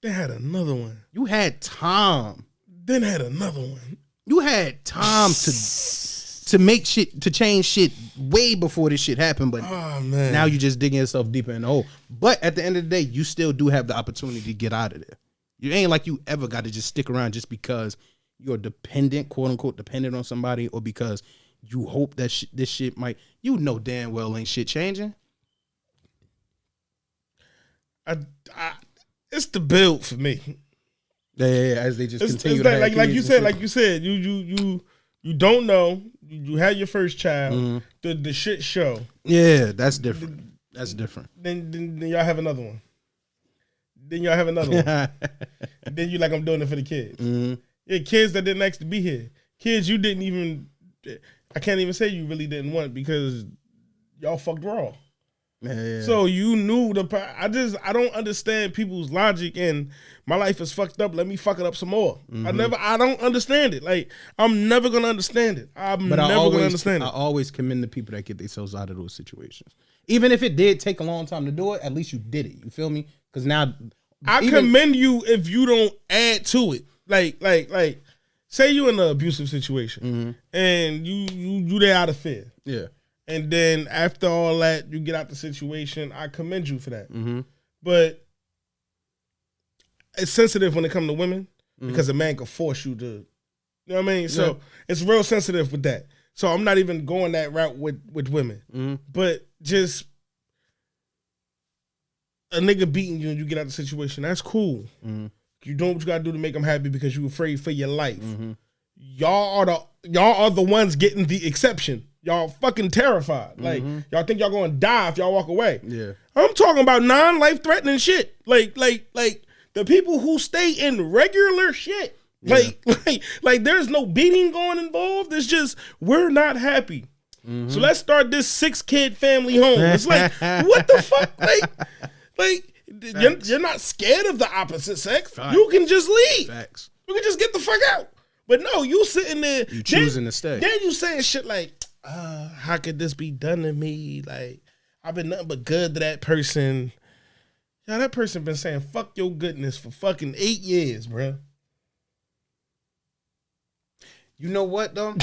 They had another one. You had time. Then had another one. You had time to make shit, to change shit way before this shit happened, but now you just digging yourself deeper in the hole. But at the end of the day, you still do have the opportunity to get out of there. You ain't like you ever got to just stick around just because you're dependent, quote unquote, dependent on somebody, or because you hope that this shit might, you know damn well ain't shit changing. It's the build for me. Yeah. As they just continue to like you said, you don't know. You had your first child. Mm-hmm. The shit show. Yeah, that's different. That's different. Then y'all have another one. Then you like, I'm doing it for the kids. Mm-hmm. Yeah, kids that didn't ask to be here. Kids you didn't even. I can't even say you really didn't want, because y'all fucked raw. Yeah. So you knew I don't understand people's logic, and my life is fucked up. Let me fuck it up some more. Mm-hmm. I don't understand it. Like, I'm never gonna understand it. I always commend the people that get themselves out of those situations. Even if it did take a long time to do it, at least you did it. You feel me? Because now I commend you if you don't add to it. Like say you in an abusive situation, mm-hmm. and you there out of fear. Yeah. And then after all that, you get out the situation. I commend you for that. Mm-hmm. But it's sensitive when it comes to women, because a man can force you to, you know what I mean? So it's real sensitive with that. So I'm not even going that route with women. Mm-hmm. But just a nigga beating you and you get out the situation, that's cool. Mm-hmm. You doing what you got to do to make them happy because you're afraid for your life. Mm-hmm. y'all are the ones getting the exception. Y'all fucking terrified. Like, y'all think y'all gonna die if y'all walk away. Yeah. I'm talking about non-life threatening shit. Like the people who stay in regular shit. Yeah. Like there's no beating going involved. It's just we're not happy. So let's start this 6-kid family home. It's like, what the fuck? Like you're not scared of the opposite sex. Facts. You can just leave. Facts. You can just get the fuck out. But no, you sitting there. You choosing to stay. Then you saying shit like, how could this be done to me? Like, I've been nothing but good to that person. Yeah, that person been saying fuck your goodness for fucking 8 years, bro. You know what, though?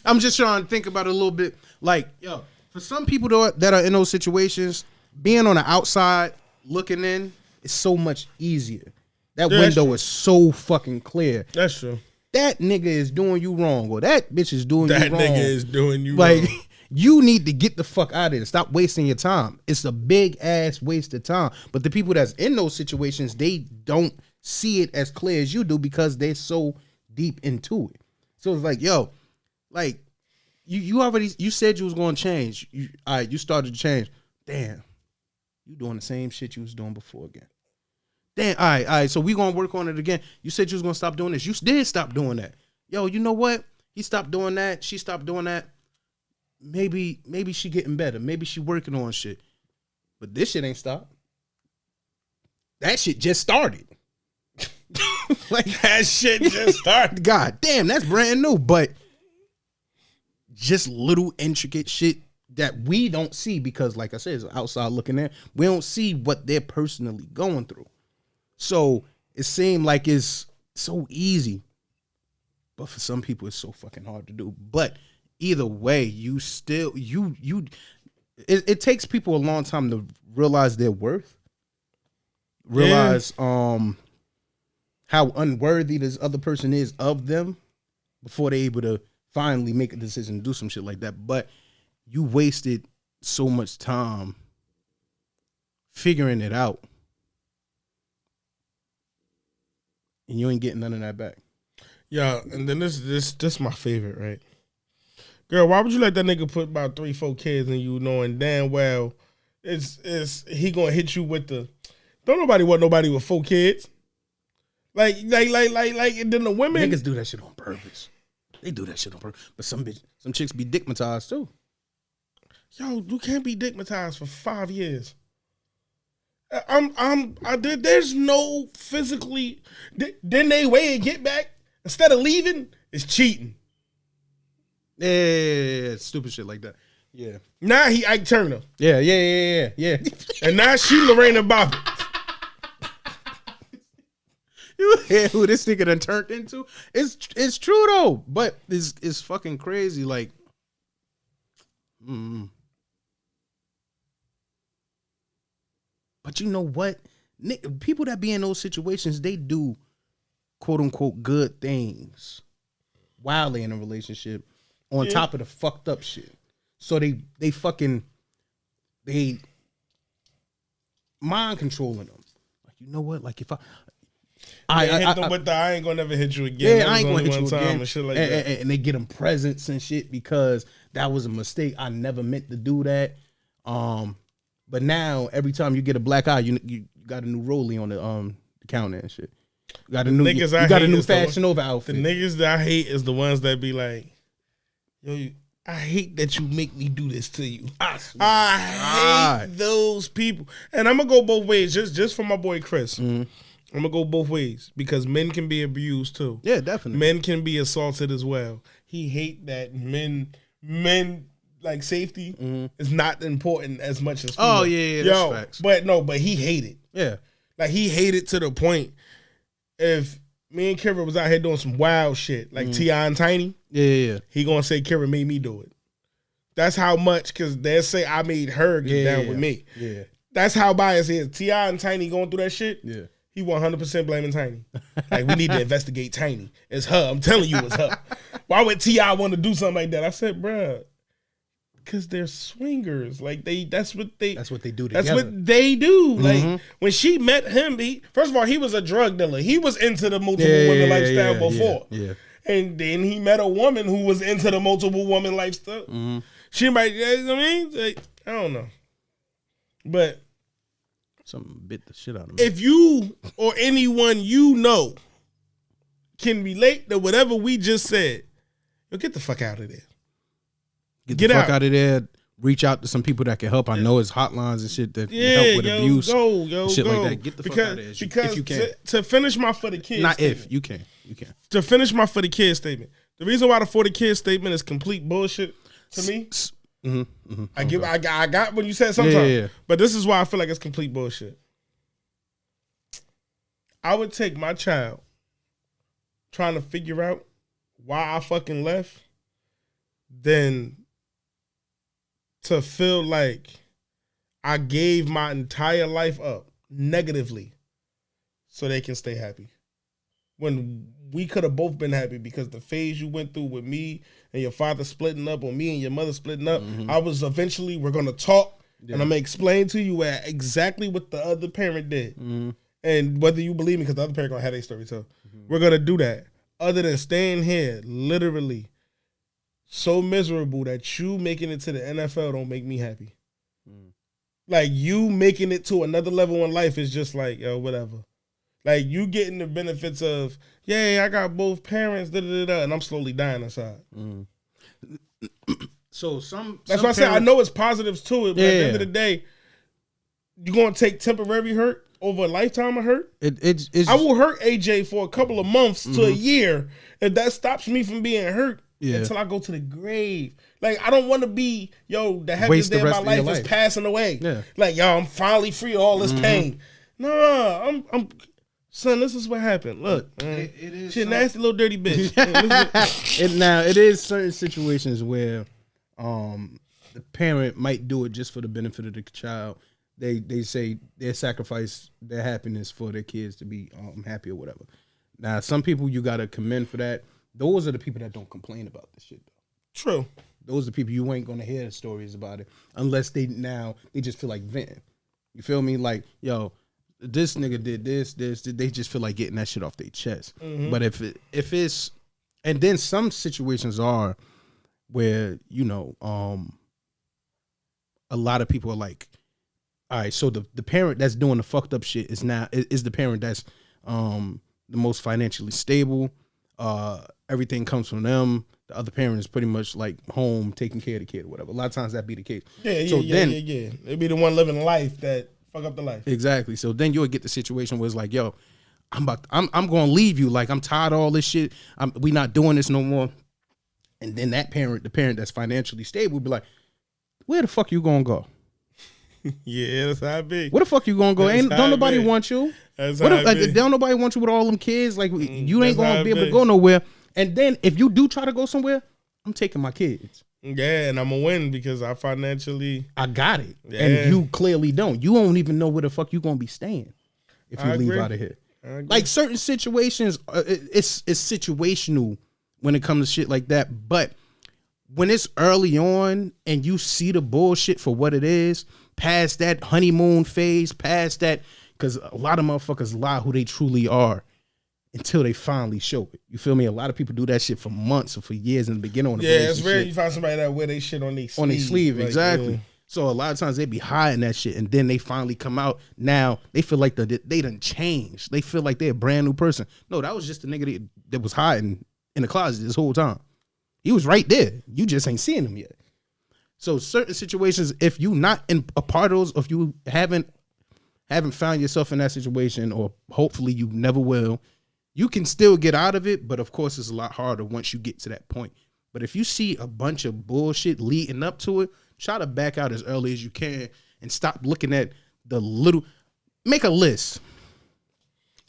I'm just trying to think about it a little bit. Like, yo, for some people that are in those situations, being on the outside looking in is so much easier. That window is so fucking clear. That's true. That nigga is doing you wrong, or that bitch is doing you wrong. That nigga is doing you wrong. Like, you need to get the fuck out of there. Stop wasting your time. It's a big ass waste of time. But the people that's in those situations, they don't see it as clear as you do because they're so deep into it. So it's like, yo, like you said you was going to change. You started to change. Damn, you doing the same shit you was doing before again. Damn, all right, so we gonna work on it again. You said you was gonna stop doing this. You did stop doing that. Yo, you know what? He stopped doing that. She stopped doing that. Maybe she getting better. Maybe she working on shit. But this shit ain't stopped. That shit just started. Like, that shit just started. God damn, that's brand new. But just little intricate shit that we don't see because, like I said, it's outside looking in. We don't see what they're personally going through. So it seemed like it's so easy, but for some people it's so fucking hard to do. But either way, you still it takes people a long time to realize their worth, realize how unworthy this other person is of them before they're able to finally make a decision to do some shit like that. But you wasted so much time figuring it out. And you ain't getting none of that back. Yeah, and then this my favorite, right? Girl, why would you let that nigga put about 3-4 kids in you knowing damn well it's he gonna hit you with the don't nobody want nobody with 4 kids. Like and then the women niggas do that shit on purpose. They do that shit on purpose. But some chicks be dickmatized too. Yo, you can't be dickmatized for 5 years. There's no physically. Then they way and get back instead of leaving is cheating. Yeah, stupid shit like that. Yeah. Now he Ike Turner. Yeah. And now she Lorena Bobbitt. You hear who this nigga done turned into? It's true though, but it's fucking crazy. Like, But you know what? People that be in those situations, they do quote unquote good things while they in a relationship on top of the fucked up shit. So they mind controlling them. Like, you know what? Like if I hit them with the I ain't gonna never hit you again. Yeah, I ain't gonna hit you again. And shit like that. And they get them presents and shit because that was a mistake. I never meant to do that. But now every time you get a black eye, you got a new rollie on the counter and shit. You got a new Fashion Nova outfit. The niggas that I hate is the ones that be like, yo, I hate that you make me do this to you. I hate those people. And I'm gonna go both ways, just for my boy Chris. I'm gonna go both ways because men can be abused too. Yeah, definitely. Men can be assaulted as well. He hate that men like safety is not important as much as female. Oh yeah, that's facts. But he hated. Yeah. Like he hated to the point if me and Kira was out here doing some wild shit, like T.I. and Tiny. Yeah. He gonna say Kira made me do it. That's how much, because they'll say I made her get down with me. Yeah. That's how biased he is. T.I. and Tiny going through that shit. Yeah. He 100% blaming Tiny. Like, we need to investigate Tiny. It's her. I'm telling you it's her. Why would T.I. want to do something like that? I said, bruh, because they're swingers. Like, that's what they do together. That's what they do. Like, when she met him, first of all, he was a drug dealer. He was into the multiple women lifestyle before. Yeah. and then he met a woman who was into the multiple woman lifestyle. Mm-hmm. She might, you know what I mean? Like, I don't know. But something bit the shit out of me. If you or anyone you know can relate to whatever we just said, yo, get the fuck out of there. Get the fuck out of there. Reach out to some people that can help. I know it's hotlines and shit that can help with abuse. Shit like that. Get the fuck out of there. Because if you can. To finish my for the kids Not statement, if. You can. You can. To finish my for the kids statement. The reason why the for the kids statement is complete bullshit to me. Mm-hmm, mm-hmm. I got what you said sometimes. Yeah. But this is why I feel like it's complete bullshit. I would take my child trying to figure out why I fucking left than to feel like I gave my entire life up negatively so they can stay happy. When we could have both been happy because the phase you went through with me and your father splitting up or me and your mother splitting up, I was eventually, we're going to talk and I'm going to explain to you exactly what the other parent did. And whether you believe me, because the other parent going to have their story too. We're going to do that. Other than staying here, literally, so miserable that you making it to the NFL don't make me happy. Like, you making it to another level in life is just like, yo, whatever. Like, you getting the benefits of, yay, I got both parents, and I'm slowly dying inside. So that's why I say I know it's positives to it, but at the end of the day, you're going to take temporary hurt over a lifetime of hurt? I will hurt AJ for a couple of months to a year if that stops me from being hurt until I go to the grave. Like, I don't want to be, yo, the happiest day of my life is passing away. Yeah. Like, yo, I'm finally free of all this pain. No, I'm son, this is what happened. Look, man, it is she a nasty little dirty bitch. Now, it is certain situations where the parent might do it just for the benefit of the child. They say they sacrifice their happiness for their kids to be happy or whatever. Now, some people you got to commend for that. Those are the people that don't complain about this shit, though. True. Those are the people you ain't going to hear the stories about it unless they just feel like venting. You feel me? Like, yo, this nigga did this. They just feel like getting that shit off their chest. But if it's, and then some situations are where, you know, a lot of people are like, all right, so the parent that's doing the fucked up shit is the parent that's the most financially stable. Everything comes from them. The other parent is pretty much like home taking care of the kid or whatever. A lot of times that be the case. Yeah. They be the one living life that fuck up the life. Exactly. So then you'll get the situation where it's like, yo, I'm gonna leave you. Like, I'm tired of all this shit. We not doing this no more. And then that parent, the parent that's financially stable, will be like, where the fuck you gonna go? Yeah, that's how it be. Where the fuck you gonna go? Don't nobody want you. That's how it be. Don't nobody want you with all them kids. Like, you ain't gonna be able to go nowhere. And then if you do try to go somewhere, I'm taking my kids. Yeah, and I'm gonna win because I got it. Yeah. And you clearly don't. You don't even know where the fuck you gonna be staying if you leave out of here. Like, certain situations, it's situational when it comes to shit like that. But when it's early on and you see the bullshit for what it is, past that honeymoon phase, past that, because a lot of motherfuckers lie who they truly are until they finally show it. You feel me? A lot of people do that shit for months or for years in the beginning on the relationship. It's rare you find somebody that wear their shit on their sleeve. On their sleeve, like, exactly. Yeah. So a lot of times they be hiding that shit, and then they finally come out. Now they feel like they done changed. They feel like they're a brand new person. No, that was just the nigga that was hiding in the closet this whole time. He was right there. You just ain't seeing him yet. So certain situations, if you not in a part of those, if you haven't found yourself in that situation, or hopefully you never will, you can still get out of it. But of course, it's a lot harder once you get to that point. But if you see a bunch of bullshit leading up to it, try to back out as early as you can and stop looking at the little. Make a list.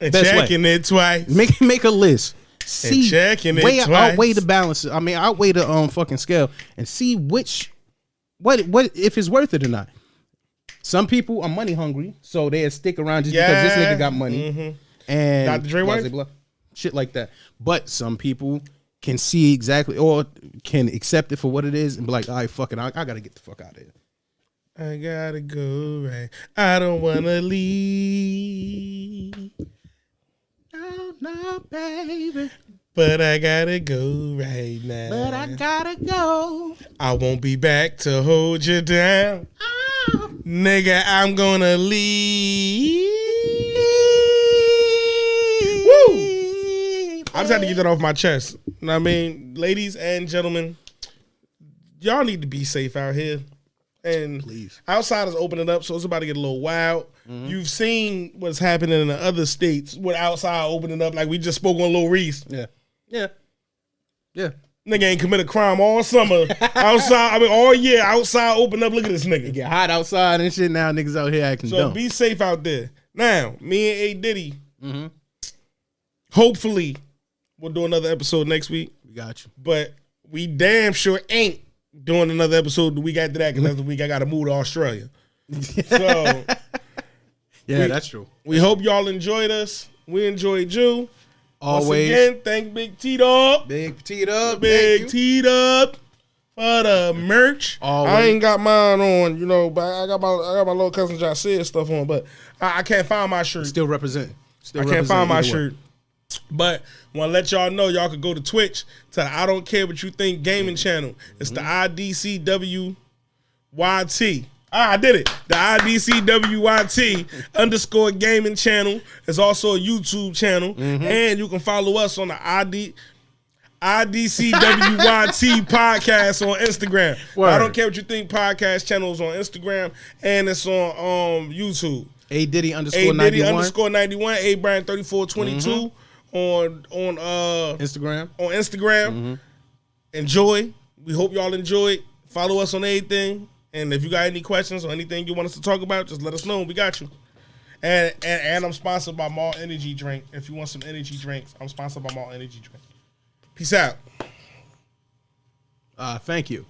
And checking it twice. Make a list. See, and checking it twice. Outweigh the balances. I mean, outweigh the fucking scale and see what if it's worth it or not. Some people are money hungry, so they'll stick around just because this nigga got money. And Dr. Dre wife? Shit like that. But some people can see exactly or can accept it for what it is and be like, all right, fuck it, I gotta get the fuck out of here. I gotta go right. I don't wanna leave. No, baby. But I gotta go right now. But I gotta go. I won't be back to hold you down. Oh. Nigga, I'm gonna leave. Woo! I just had to get that off my chest. You know what I mean? Ladies and gentlemen, y'all need to be safe out here. And please. Outside is opening up, so it's about to get a little wild. Mm-hmm. You've seen what's happening in the other states with outside opening up. Like we just spoke on Lil Reese. Yeah. Nigga ain't commit a crime all summer. Outside, I mean all year. Outside open up. Look at this nigga. It get hot outside and shit. Now niggas out here acting dumb. So be safe out there. Now, me and A Diddy, hopefully, we'll do another episode next week. We got you. But we damn sure ain't doing another episode the week after that because that's the week I got to move to Australia. So, yeah, that's true. We hope y'all enjoyed us. We enjoyed you. Always. Once again, thank Big T-Dog. Big T-Dog. Big T-Dog for the merch. Always. I ain't got mine on, you know, but I got my little cousin Jcole stuff on, but I can't find my shirt. Still representing. I can't find my shirt. But want to let y'all know, y'all could go to Twitch to the I Don't Care What You Think gaming channel. It's the IDCWYT. I did it. The IDCWYT _ gaming channel. It's also a YouTube channel. And you can follow us on the IDCWYT podcast on Instagram. I Don't Care What You Think podcast channel is on Instagram and it's on YouTube. A Diddy _ A 91. Diddy _ 91. A Brian 3422 on Instagram. On Instagram. Enjoy. We hope y'all enjoy. Follow us on everything. And if you got any questions or anything you want us to talk about, just let us know. We got you. And I'm sponsored by Mall Energy Drink. If you want some energy drinks, I'm sponsored by Mall Energy Drink. Peace out. Thank you.